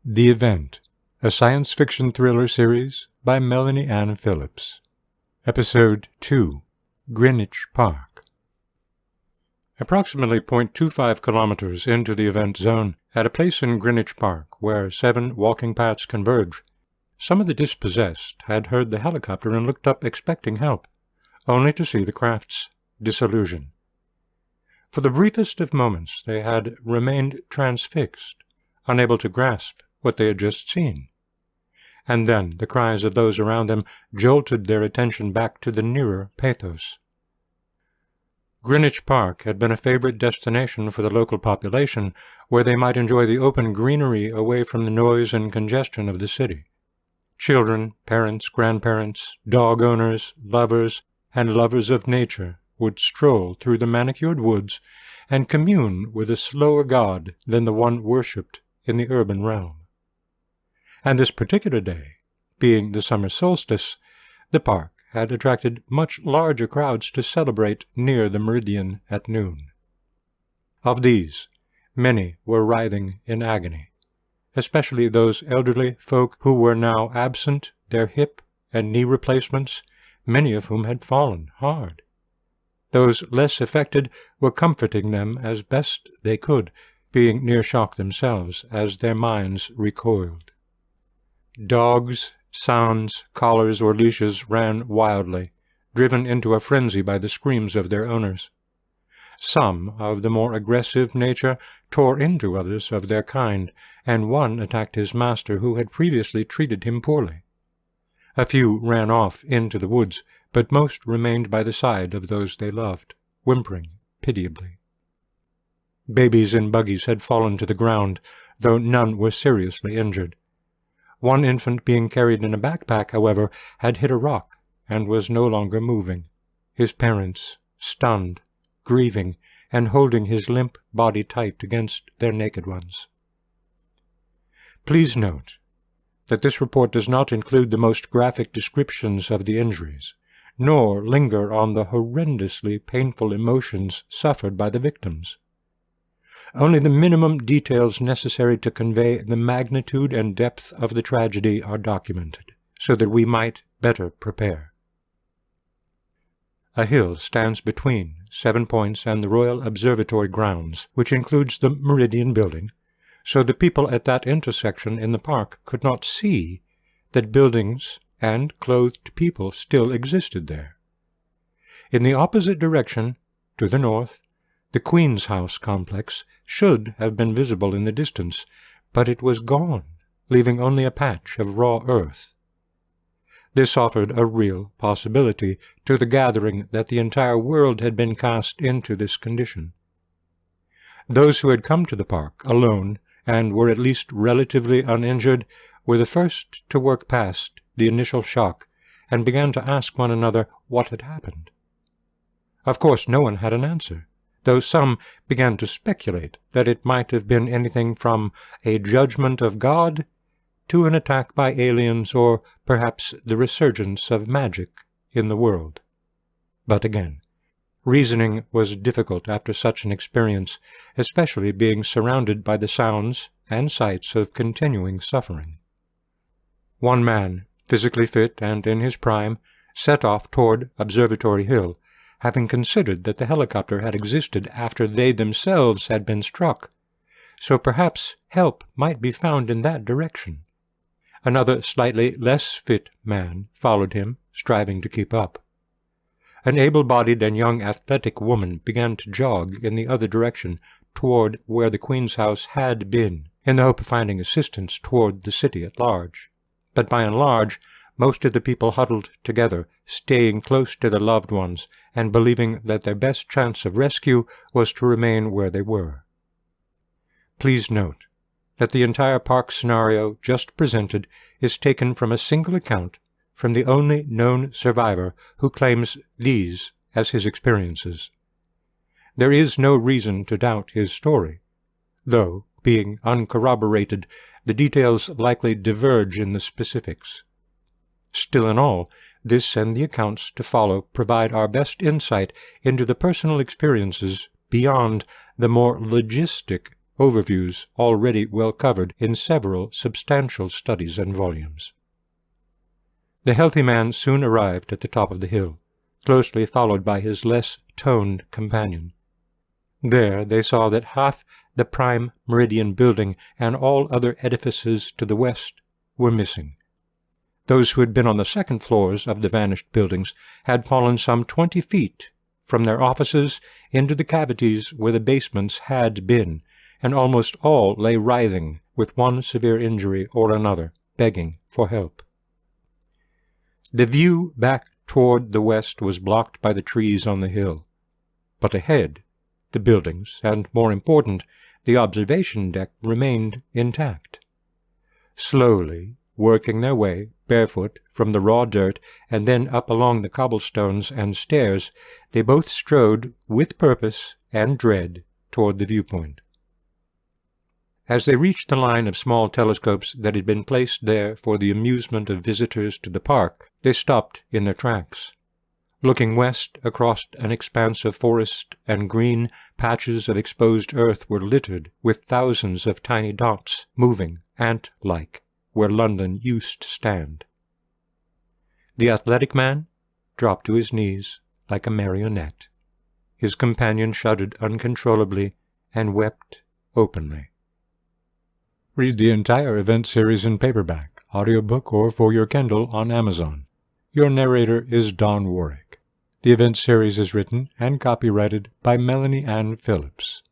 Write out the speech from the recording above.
The Event, a science fiction thriller series by Melanie Ann Phillips. Episode 2, Greenwich Park. Approximately 0.25 kilometers into the event zone, at a place in Greenwich Park where 7 walking paths converge, some of the dispossessed had heard the helicopter and looked up expecting help, only to see the craft's disillusion. For the briefest of moments they had remained transfixed, unable to grasp what they had just seen. And then the cries of those around them jolted their attention back to the nearer pathos. Greenwich Park had been a favorite destination for the local population, where they might enjoy the open greenery away from the noise and congestion of the city. Children, parents, grandparents, dog owners, lovers, and lovers of nature would stroll through the manicured woods and commune with a slower god than the one worshipped in the urban realm. And this particular day, being the summer solstice, the park had attracted much larger crowds to celebrate near the meridian at noon. Of these, many were writhing in agony, especially those elderly folk who were now absent their hip and knee replacements, many of whom had fallen hard. Those less affected were comforting them as best they could, being near shock themselves as their minds recoiled. Dogs, sounds, collars, or leashes ran wildly, driven into a frenzy by the screams of their owners. Some, of the more aggressive nature, tore into others of their kind, and one attacked his master who had previously treated him poorly. A few ran off into the woods, but most remained by the side of those they loved, whimpering pitiably. Babies in buggies had fallen to the ground, though none were seriously injured. One infant being carried in a backpack, however, had hit a rock and was no longer moving, his parents stunned, grieving, and holding his limp body tight against their naked ones. Please note that this report does not include the most graphic descriptions of the injuries, nor linger on the horrendously painful emotions suffered by the victims. Only the minimum details necessary to convey the magnitude and depth of the tragedy are documented, so that we might better prepare. A hill stands between 7 Points and the Royal Observatory grounds, which includes the Meridian building, so the people at that intersection in the park could not see that buildings and clothed people still existed there. In the opposite direction, to the north, the Queen's House complex should have been visible in the distance, but it was gone, leaving only a patch of raw earth. This offered a real possibility to the gathering that the entire world had been cast into this condition. Those who had come to the park alone and were at least relatively uninjured were the first to work past the initial shock and began to ask one another what had happened. Of course, no one had an answer, though some began to speculate that it might have been anything from a judgment of God to an attack by aliens or perhaps the resurgence of magic in the world. But again, reasoning was difficult after such an experience, especially being surrounded by the sounds and sights of continuing suffering. One man, physically fit and in his prime, set off toward Observatory Hill, having considered that the helicopter had existed after they themselves had been struck, so perhaps help might be found in that direction. Another slightly less fit man followed him, striving to keep up. An able-bodied and young athletic woman began to jog in the other direction, toward where the Queen's House had been, in the hope of finding assistance toward the city at large. But by and large, most of the people huddled together, staying close to their loved ones, and believing that their best chance of rescue was to remain where they were. Please note that the entire park scenario just presented is taken from a single account from the only known survivor who claims these as his experiences. There is no reason to doubt his story, though, being uncorroborated, the details likely diverge in the specifics. Still in all, this and the accounts to follow provide our best insight into the personal experiences beyond the more logistic overviews already well covered in several substantial studies and volumes. The healthy man soon arrived at the top of the hill, closely followed by his less toned companion. There they saw that half the prime meridian building and all other edifices to the west were missing. Those who had been on the second floors of the vanished buildings had fallen some 20 feet from their offices into the cavities where the basements had been, and almost all lay writhing with one severe injury or another, begging for help. The view back toward the west was blocked by the trees on the hill, but ahead, the buildings, and, more important, the observation deck remained intact. Slowly, working their way, barefoot, from the raw dirt and then up along the cobblestones and stairs, they both strode with purpose and dread toward the viewpoint. As they reached the line of small telescopes that had been placed there for the amusement of visitors to the park, they stopped in their tracks. Looking west across an expanse of forest and green patches of exposed earth were littered with thousands of tiny dots, moving, ant-like, where London used to stand. The athletic man dropped to his knees like a marionette. His companion shuddered uncontrollably and wept openly. Read the entire event series in paperback, audiobook, or for your Kindle on Amazon. Your narrator is Don Warrick. The event series is written and copyrighted by Melanie Ann Phillips.